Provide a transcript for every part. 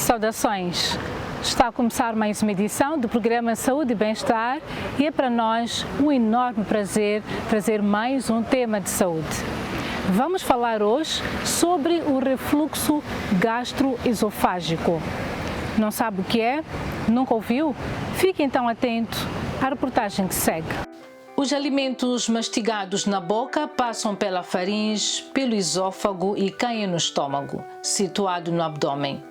Saudações! Está a começar mais uma edição do programa Saúde e Bem-Estar e é para nós um enorme prazer trazer mais um tema de saúde. Vamos falar hoje sobre o refluxo gastroesofágico. Não sabe o que é? Nunca ouviu? Fique então atento à reportagem que segue. Os alimentos mastigados na boca passam pela faringe, pelo esôfago e caem no estômago, situado no abdômen.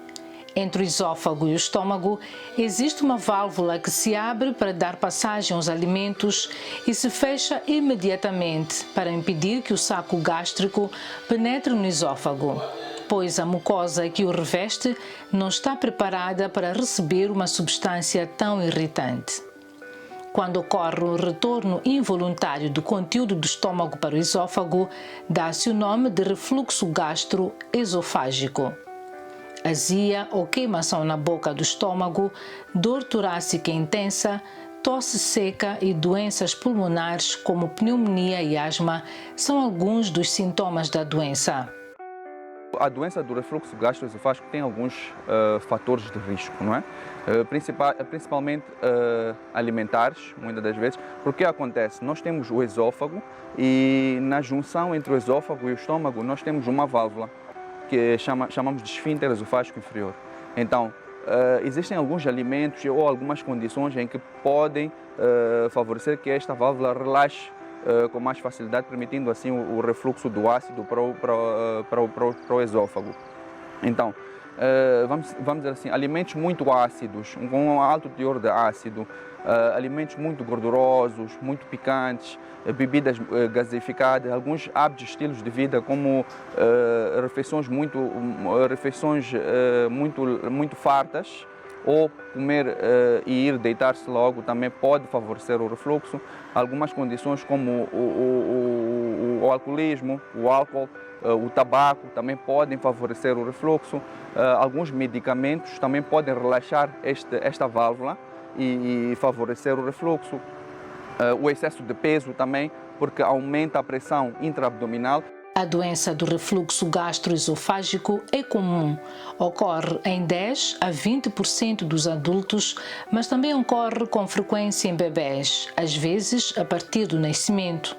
Entre o esôfago e o estômago existe uma válvula que se abre para dar passagem aos alimentos e se fecha imediatamente para impedir que o saco gástrico penetre no esôfago, pois a mucosa que o reveste não está preparada para receber uma substância tão irritante. Quando ocorre o retorno involuntário do conteúdo do estômago para o esôfago, dá-se o nome de refluxo gastroesofágico. Azia ou queimação na boca do estômago, dor torácica intensa, tosse seca e doenças pulmonares como pneumonia e asma são alguns dos sintomas da doença. A doença do refluxo gastroesofágico tem alguns fatores de risco, não é? Principalmente alimentares, muitas das vezes. Porque acontece? Nós temos o esôfago e na junção entre o esôfago e o estômago nós temos uma válvula que chamamos de esfíncter esofágico inferior. Então, existem alguns alimentos ou algumas condições em que podem favorecer que esta válvula relaxe com mais facilidade, permitindo assim o refluxo do ácido para o esôfago. Então, vamos dizer assim, alimentos muito ácidos, com um alto teor de ácido, alimentos muito gordurosos, muito picantes, bebidas gasificadas, alguns hábitos, estilos de vida como refeições muito fartas, ou comer e ir deitar-se logo também pode favorecer o refluxo. Algumas condições como o alcoolismo, o álcool, o tabaco também podem favorecer o refluxo. Alguns medicamentos também podem relaxar esta válvula e favorecer o refluxo. O excesso de peso também, porque aumenta a pressão intraabdominal. A doença do refluxo gastroesofágico é comum. Ocorre em 10 a 20% dos adultos, mas também ocorre com frequência em bebés, às vezes a partir do nascimento.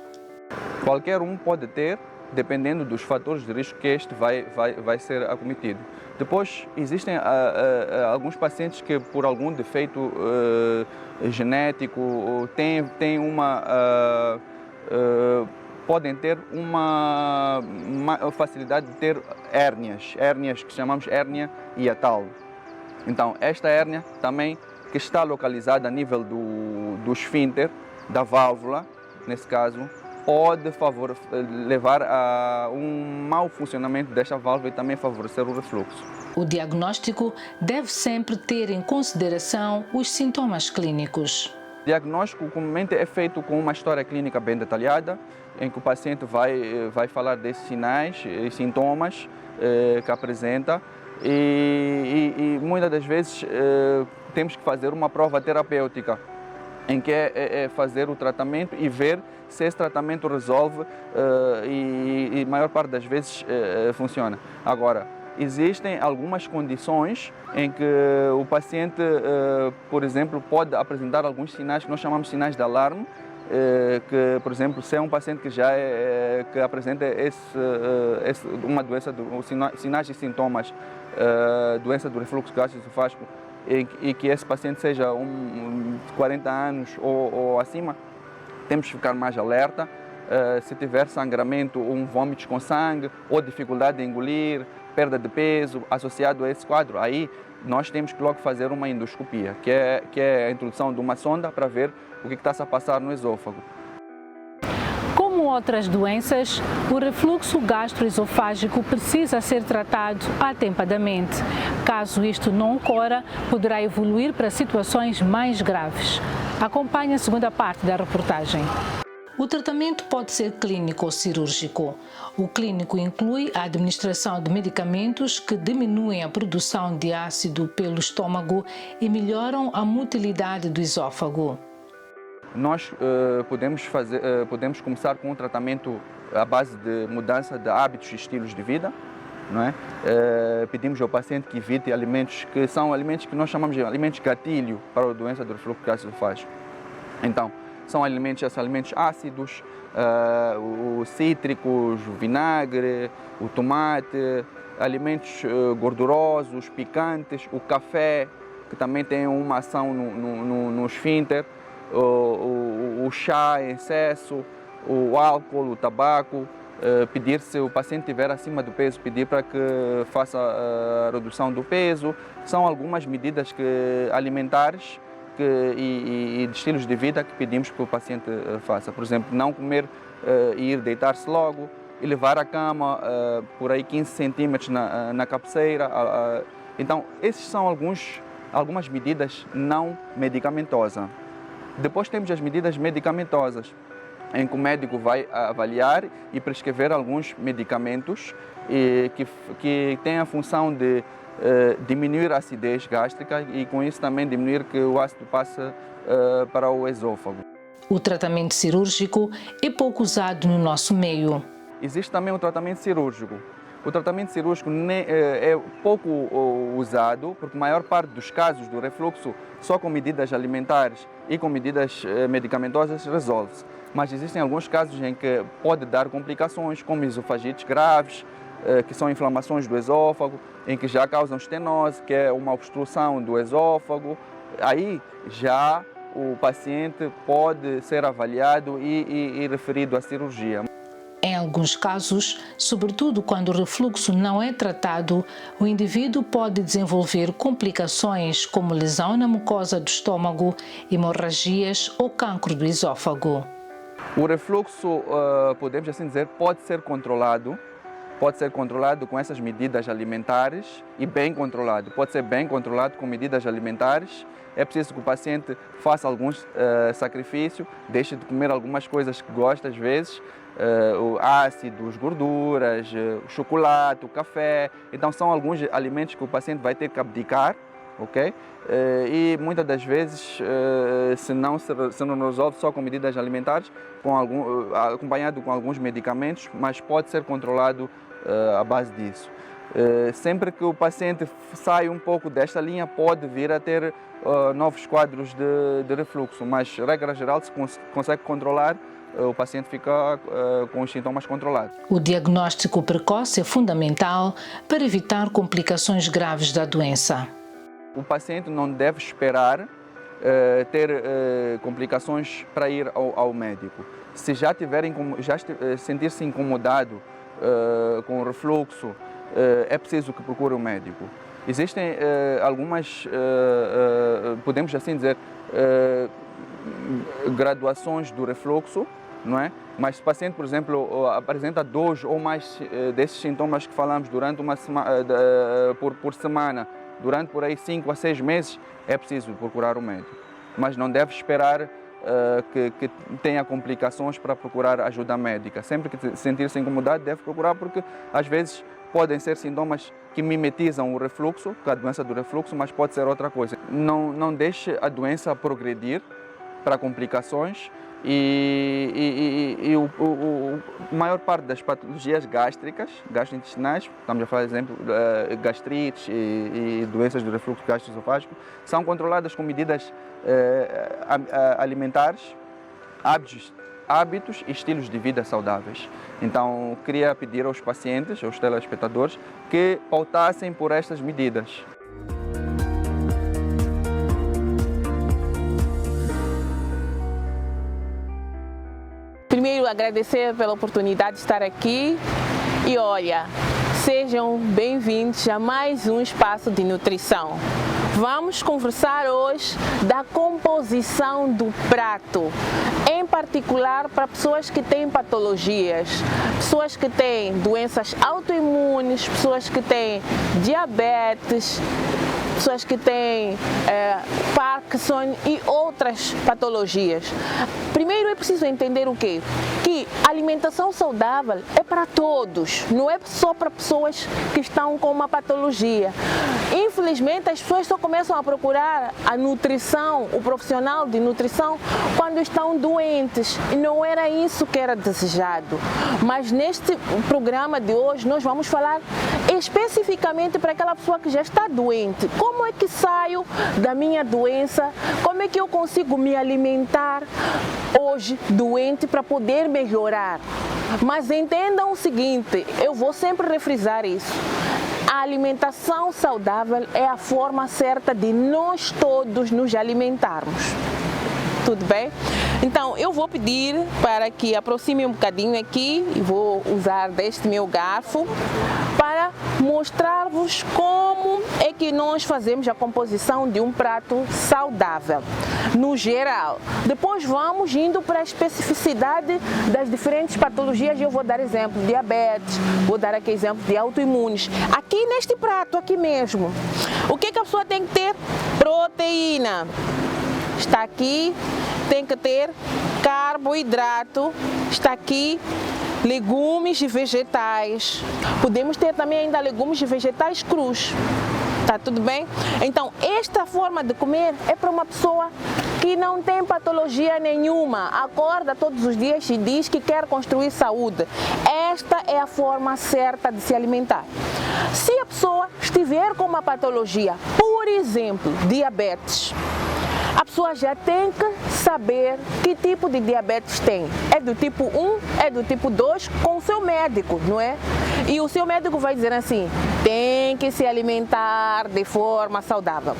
Qualquer um pode ter, dependendo dos fatores de risco que este vai ser acometido. Depois, existem alguns pacientes que, por algum defeito genético, podem ter uma facilidade de ter hérnias que chamamos hérnia hiatal. Então, esta hérnia também, que está localizada a nível do esfíncter, da válvula, nesse caso, pode levar a um mau funcionamento desta válvula e também favorecer o refluxo. O diagnóstico deve sempre ter em consideração os sintomas clínicos. O diagnóstico comumente é feito com uma história clínica bem detalhada, em que o paciente vai falar desses sinais e sintomas que apresenta e muitas das vezes temos que fazer uma prova terapêutica, em que é fazer o tratamento e ver se esse tratamento resolve e a maior parte das vezes funciona. Agora, existem algumas condições em que o paciente, por exemplo, pode apresentar alguns sinais que nós chamamos de sinais de alarme, que, por exemplo, se é um paciente que apresenta uma doença, sinais e sintomas, doença do refluxo gastroesofágico, e que esse paciente seja de 40 anos ou acima, temos que ficar mais alerta. Se tiver sangramento ou vômitos com sangue, ou dificuldade de engolir, perda de peso associado a esse quadro, aí nós temos que logo fazer uma endoscopia, que é a introdução de uma sonda para ver o que está a passar no esôfago. Como outras doenças, o refluxo gastroesofágico precisa ser tratado atempadamente. Caso isto não ocorra, poderá evoluir para situações mais graves. Acompanhe a segunda parte da reportagem. O tratamento pode ser clínico ou cirúrgico. O clínico inclui a administração de medicamentos que diminuem a produção de ácido pelo estômago e melhoram a motilidade do esôfago. Nós podemos começar com um tratamento à base de mudança de hábitos e estilos de vida. não é? Pedimos ao paciente que evite alimentos que são alimentos que nós chamamos de alimentos gatilho para a doença do refluxo gastroesofágico. Então, são alimentos ácidos, os cítricos, o vinagre, o tomate, alimentos gordurosos, picantes, o café, que também tem uma ação no esfíncter, o chá em excesso, o álcool, o tabaco. Pedir, se o paciente estiver acima do peso, pedir para que faça a redução do peso. São algumas medidas alimentares e de estilos de vida que pedimos que o paciente faça. Por exemplo, não comer e ir deitar-se logo, e levar a cama por aí 15 centímetros na cabeceira. Então, essas são algumas medidas não medicamentosas. Depois temos as medidas medicamentosas, em que o médico vai avaliar e prescrever alguns medicamentos que têm a função de diminuir a acidez gástrica e com isso também diminuir que o ácido passe para o esôfago. O tratamento cirúrgico é pouco usado no nosso meio. Existe também o tratamento cirúrgico. O tratamento cirúrgico é pouco usado, porque a maior parte dos casos do refluxo, só com medidas alimentares e com medidas medicamentosas, resolve-se. Mas existem alguns casos em que pode dar complicações, como esofagites graves, que são inflamações do esôfago, em que já causam estenose, que é uma obstrução do esôfago. Aí já o paciente pode ser avaliado e referido à cirurgia. Em alguns casos, sobretudo quando o refluxo não é tratado, o indivíduo pode desenvolver complicações como lesão na mucosa do estômago, hemorragias ou cancro do esôfago. O refluxo, podemos assim dizer, pode ser controlado com essas medidas alimentares e bem controlado. Pode ser bem controlado com medidas alimentares. É preciso que o paciente faça alguns sacrifícios, deixe de comer algumas coisas que gosta às vezes, o ácido, as gorduras, o chocolate, o café. Então são alguns alimentos que o paciente vai ter que abdicar, ok? E muitas das vezes, se não resolve só com medidas alimentares, acompanhado com alguns medicamentos, mas pode ser controlado à base disso. Sempre que o paciente sai um pouco desta linha, pode vir a ter novos quadros de refluxo, mas, regra geral, se consegue controlar, o paciente fica com os sintomas controlados. O diagnóstico precoce é fundamental para evitar complicações graves da doença. O paciente não deve esperar ter complicações para ir ao médico. Se já sentir-se incomodado com o refluxo, é preciso que procure um médico. Existem algumas, podemos assim dizer, graduações do refluxo, não é? Mas se o paciente, por exemplo, apresenta 2 ou mais desses sintomas que falamos durante uma semana, por semana, durante por aí 5 a 6 meses, é preciso procurar um médico. Mas não deve esperar que tenha complicações para procurar ajuda médica. Sempre que sentir-se incomodado, deve procurar, porque às vezes podem ser sintomas que mimetizam o refluxo, a doença do refluxo, mas pode ser outra coisa. Não deixe a doença progredir para complicações e a maior parte das patologias gástricas, gastrointestinais, estamos a falar, por exemplo, gastrites e doenças do refluxo gastroesofágico, são controladas com medidas alimentares, hábitos e estilos de vida saudáveis. Então, queria pedir aos pacientes, aos telespectadores, que pautassem por estas medidas. Primeiro, agradecer pela oportunidade de estar aqui e olha, sejam bem-vindos a mais um espaço de nutrição. Vamos conversar hoje da composição do prato, em particular para pessoas que têm patologias, pessoas que têm doenças autoimunes, pessoas que têm diabetes, pessoas que têm Parkinson e outras patologias. Primeiro é preciso entender o quê? Que a alimentação saudável é para todos, não é só para pessoas que estão com uma patologia. Infelizmente, as pessoas só começam a procurar a nutrição, o profissional de nutrição, quando estão doentes. E não era isso que era desejado. Mas neste programa de hoje, nós vamos falar especificamente para aquela pessoa que já está doente. Como é que saio da minha doença? Como é que eu consigo me alimentar hoje doente para poder melhorar? Mas entendam o seguinte, eu vou sempre refrisar isso. A alimentação saudável é a forma certa de nós todos nos alimentarmos. Tudo bem? Então, eu vou pedir para que aproxime um bocadinho aqui e vou usar deste meu garfo para mostrar-vos como é que nós fazemos a composição de um prato saudável, no geral. Depois vamos indo para a especificidade das diferentes patologias e eu vou dar exemplo de diabetes, vou dar aqui exemplo de autoimunes. Aqui neste prato, aqui mesmo, o que a pessoa tem que ter? Proteína. Está aqui, tem que ter carboidrato, está aqui legumes e vegetais. Podemos ter também ainda legumes e vegetais crus. Tá tudo bem? Então, esta forma de comer é para uma pessoa que não tem patologia nenhuma, acorda todos os dias e diz que quer construir saúde. Esta é a forma certa de se alimentar. Se a pessoa estiver com uma patologia, por exemplo, diabetes, a pessoa já tem que saber que tipo de diabetes tem. É do tipo 1, é do tipo 2, com o seu médico, não é? E o seu médico vai dizer assim, tem que se alimentar de forma saudável.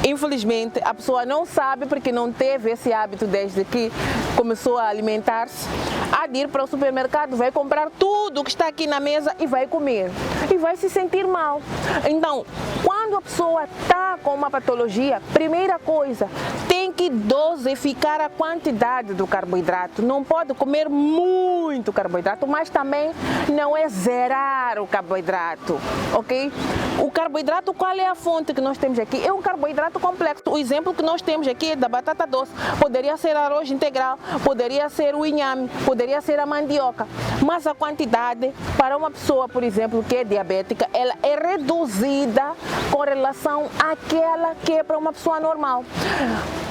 Infelizmente, a pessoa não sabe porque não teve esse hábito desde que começou a alimentar-se. Há de ir para o supermercado, vai comprar tudo que está aqui na mesa e vai comer. E vai se sentir mal. Então, quando a pessoa está com uma patologia, primeira coisa, tem que dosificar a quantidade do carboidrato. Não pode comer muito carboidrato, mas também não é zerar o carboidrato, ok? O carboidrato, qual é a fonte que nós temos aqui? É um carboidrato complexo. O exemplo que nós temos aqui é da batata doce. Poderia ser arroz integral, poderia ser o inhame, poderia ser a mandioca. Mas a quantidade para uma pessoa, por exemplo, que é diabética, ela é reduzida com relação àquela que é para uma pessoa normal.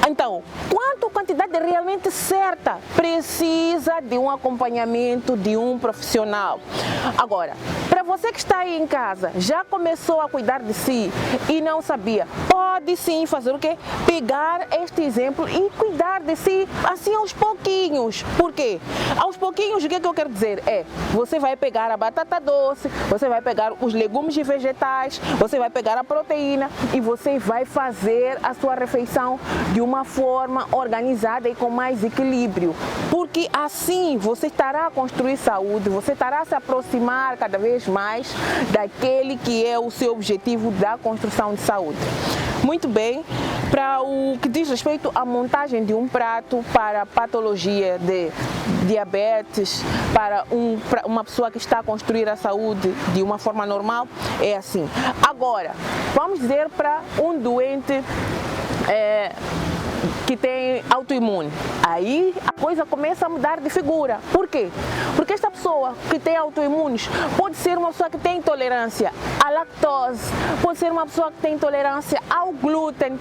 Então, quanto a quantidade realmente certa, precisa de um acompanhamento de um profissional. Agora, para você que está aí em casa, já começou a cuidar de si e não sabia, pode sim fazer o quê? Pegar este exemplo e cuidar de si assim aos pouquinhos. Por quê? Aos pouquinhos, o que eu quero dizer é, você vai pegar a batata doce, você vai pegar os legumes e vegetais, você vai pegar a proteína e você vai fazer a sua refeição de uma forma organizada e com mais equilíbrio. Porque assim você estará a construir saúde, você estará a se aproximar cada vez mais daquele que é o seu objetivo da construção de saúde. Muito bem, para o que diz respeito à montagem de um prato para patologia de diabetes, para uma pessoa que está a construir a saúde de uma forma normal, é assim. Agora, vamos dizer para um doente que tem autoimune. Aí a coisa começa a mudar de figura. Por quê? Porque esta pessoa que tem autoimunes pode ser uma pessoa que tem intolerância à lactose, pode ser uma pessoa que tem intolerância ao glúten.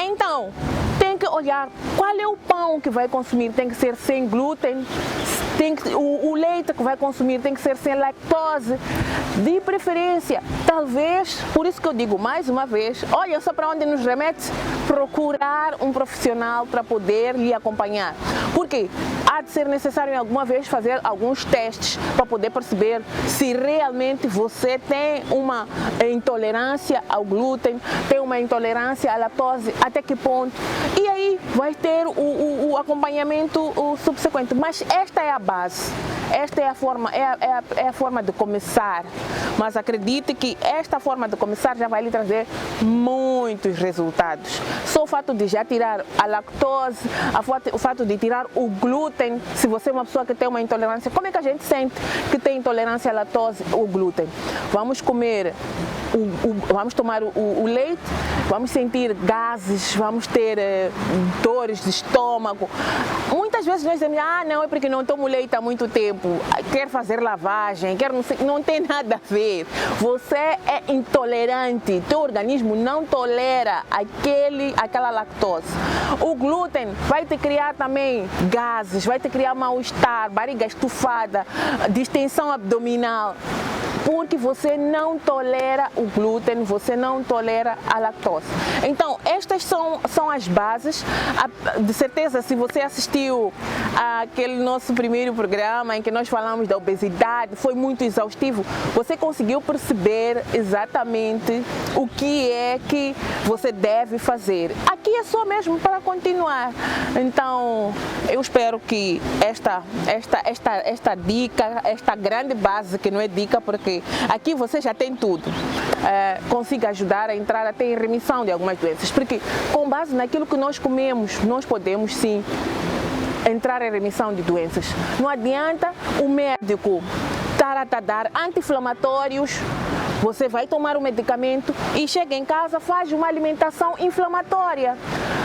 Então, tem que olhar qual é o pão que vai consumir, tem que ser sem glúten, o leite que vai consumir tem que ser sem lactose, de preferência, talvez, por isso que eu digo mais uma vez, olha só para onde nos remete, procurar um profissional para poder lhe acompanhar. Porque há de ser necessário alguma vez fazer alguns testes para poder perceber se realmente você tem uma intolerância ao glúten, tem uma intolerância à lactose, até que ponto. E aí vai ter o acompanhamento subsequente. Mas esta é a base, esta é a forma de começar. Mas acredite que esta forma de começar já vai lhe trazer muitos resultados. Só o fato de já tirar a lactose, o fato de tirar o glúten, se você é uma pessoa que tem uma intolerância, como é que a gente sente que tem intolerância à lactose ou glúten? Vamos comer, vamos tomar o leite, vamos sentir gases, vamos ter dores de estômago. Muitas vezes nós dizemos, não, é porque não tomo leite há muito tempo, quer fazer lavagem, não tem nada a ver. Você é intolerante, teu organismo não tolera aquela lactose. O glúten vai te criar também gases, vai te criar mal-estar, barriga estufada, distensão abdominal. porque você não tolera o glúten, você não tolera a lactose. Então, estas são as bases. De certeza, se você assistiu àquele nosso primeiro programa em que nós falamos da obesidade, foi muito exaustivo, você conseguiu perceber exatamente o que é que você deve fazer. Aqui é só mesmo para continuar. Então, eu espero que esta dica, esta grande base, que não é dica porque aqui você já tem tudo, consiga ajudar a entrar até em remissão de algumas doenças, porque com base naquilo que nós comemos, nós podemos sim entrar em remissão de doenças. Não adianta o médico estar a dar anti-inflamatórios, você vai tomar o medicamento e chega em casa, faz uma alimentação inflamatória.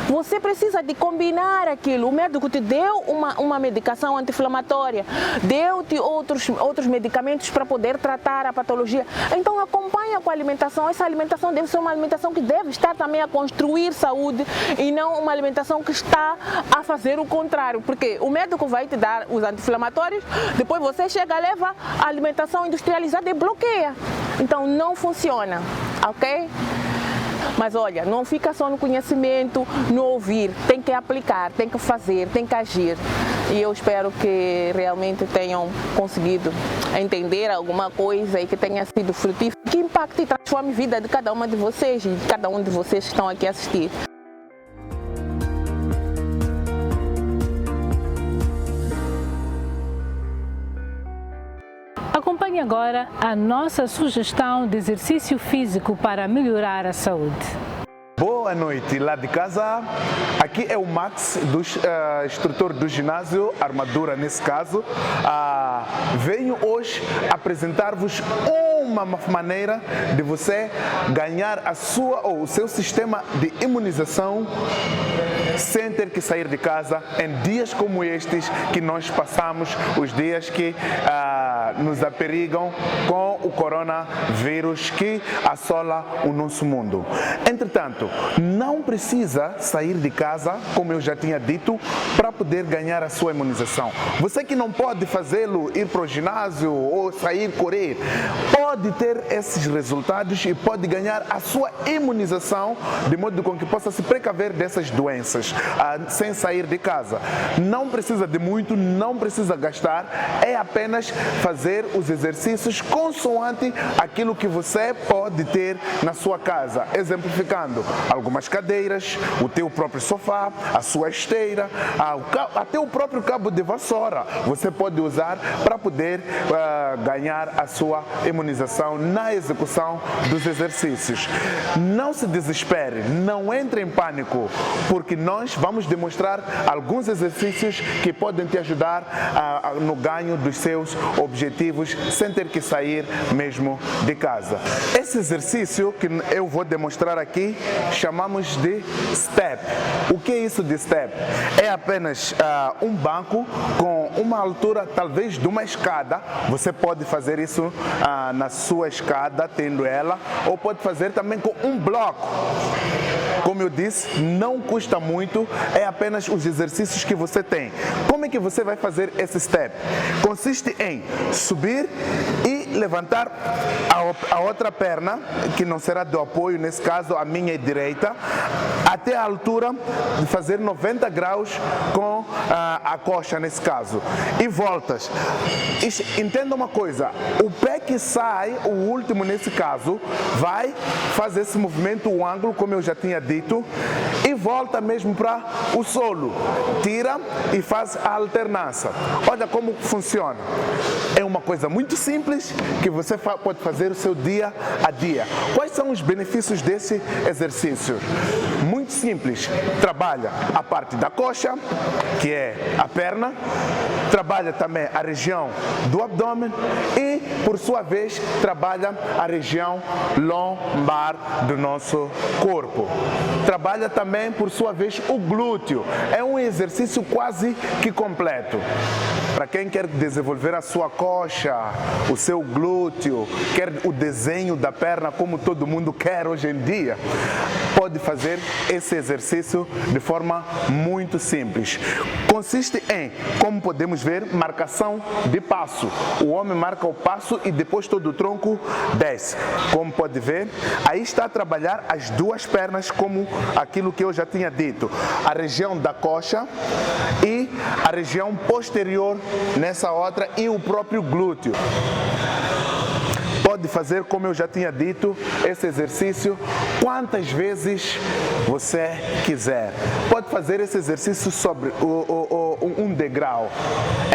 Você precisa de combinar aquilo. O médico te deu uma medicação anti-inflamatória, deu-te outros medicamentos para poder tratar a patologia. Então acompanha com a alimentação. Essa alimentação deve ser uma alimentação que deve estar também a construir saúde e não uma alimentação que está a fazer o contrário. Porque o médico vai te dar os anti-inflamatórios, depois você chega, leva a alimentação industrializada e bloqueia. Então não funciona, ok? Mas olha, não fica só no conhecimento, no ouvir, tem que aplicar, tem que fazer, tem que agir. E eu espero que realmente tenham conseguido entender alguma coisa e que tenha sido frutífero, que impacte e transforme a vida de cada uma de vocês e de cada um de vocês que estão aqui a assistir. Acompanhe agora a nossa sugestão de exercício físico para melhorar a saúde. Boa noite, lá de casa. Aqui é o Max, instrutor do ginásio Armadura nesse caso. Venho hoje apresentar-vos uma maneira de você ganhar o seu sistema de imunização sem ter que sair de casa em dias como estes que nós passamos, os dias que nos aperigam com o coronavírus que assola o nosso mundo. Entretanto, não precisa sair de casa, como eu já tinha dito, para poder ganhar a sua imunização. Você que não pode fazê-lo, ir para o ginásio ou sair correr, pode ter esses resultados e pode ganhar a sua imunização de modo com que possa se precaver dessas doenças sem sair de casa. Não precisa de muito, não precisa gastar, é apenas fazer os exercícios consoante aquilo que você pode ter na sua casa, exemplificando algumas cadeiras, o teu próprio sofá, a sua esteira, até o próprio cabo de vassoura você pode usar para poder ganhar a sua imunização na execução dos exercícios. Não se desespere, não entre em pânico, porque nós vamos demonstrar alguns exercícios que podem te ajudar no ganho dos seus objetivos sem ter que sair mesmo de casa. Esse exercício que eu vou demonstrar aqui chamamos de step. O que é isso de step? É apenas um banco com uma altura talvez de uma escada. Você pode fazer isso na sua escada, tendo ela, ou pode fazer também com um bloco. Como eu disse, não custa muito, é apenas os exercícios que você tem. Como é que você vai fazer esse step? Consiste em subir e levantar a outra perna, que não será do apoio, nesse caso a minha direita, até a altura de fazer 90 graus com a coxa, nesse caso. E voltas. Entenda uma coisa, o pé que sai, o último nesse caso, vai fazer esse movimento, o ângulo, como eu já tinha dito, e volta mesmo para o solo. Tira e faz a alternância. Olha como funciona. É uma coisa muito simples que você pode fazer o seu dia a dia. Quais são os benefícios desse exercício? Muito simples. Trabalha a parte da coxa, que é a perna, trabalha também a região do abdômen e, por sua vez, trabalha a região lombar do nosso corpo. Trabalha também, por sua vez, o glúteo. É um exercício quase que completo. Para quem quer desenvolver a sua coxa, o seu glúteo, quer o desenho da perna como todo mundo quer hoje em dia, pode fazer esse exercício de forma muito simples. Consiste em, como podemos ver, marcação de passo. O homem marca o passo e depois todo o tronco desce. Como pode ver, aí está a trabalhar as duas pernas, como aquilo que eu já tinha dito. A região da coxa e a região posterior nessa outra e o próprio glúteo. Pode fazer, como eu já tinha dito, esse exercício quantas vezes você quiser. Pode fazer esse exercício sobre um degrau.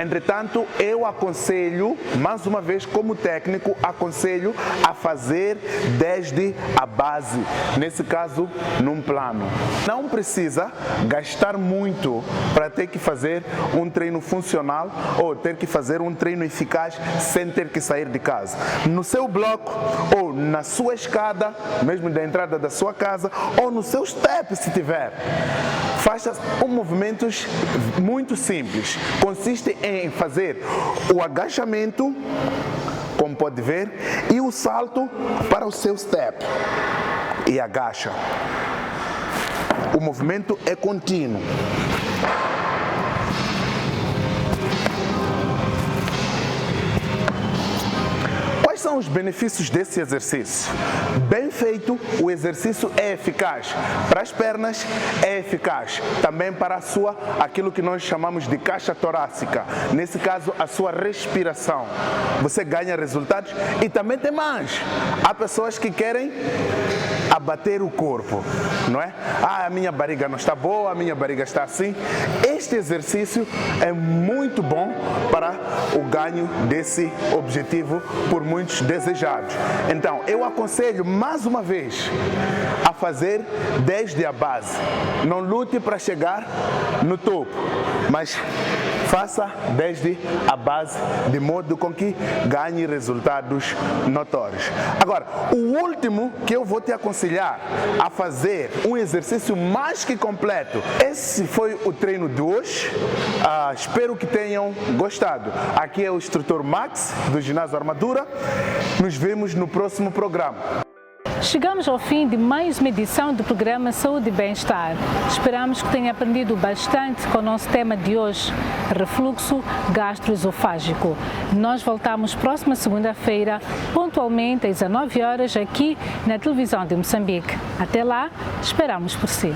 Entretanto, eu aconselho, mais uma vez como técnico, aconselho a fazer desde a base, nesse caso, num plano. Não precisa gastar muito para ter que fazer um treino funcional ou ter que fazer um treino eficaz sem ter que sair de casa. No seu bloco ou na sua escada, mesmo da entrada da sua casa, ou no seu step, se tiver. Faça movimentos muito simples. Consiste em fazer o agachamento, como pode ver, e o salto para o seu step. E agacha. O movimento é contínuo. Quais são os benefícios desse exercício? Bem feito, o exercício é eficaz. Para as pernas é eficaz. Também para aquilo que nós chamamos de caixa torácica. Nesse caso, a sua respiração. Você ganha resultados e também tem mais. Há pessoas que querem abater o corpo, não é? Ah, a minha barriga não está boa, a minha barriga está assim. Este exercício é muito bom para o ganho desse objetivo por muitos desejados. Então, eu aconselho mais uma vez a fazer desde a base. Não lute para chegar no topo, mas faça desde a base, de modo com que ganhe resultados notórios. Agora, o último que eu vou te aconselhar a fazer um exercício mais que completo. Esse foi o treino de hoje. Espero que tenham gostado. Aqui é o instrutor Max, do Ginásio Armadura. Nos vemos no próximo programa. Chegamos ao fim de mais uma edição do programa Saúde e Bem-Estar. Esperamos que tenha aprendido bastante com o nosso tema de hoje, refluxo gastroesofágico. Nós voltamos próxima segunda-feira, pontualmente às 19 horas, aqui na televisão de Moçambique. Até lá, esperamos por si.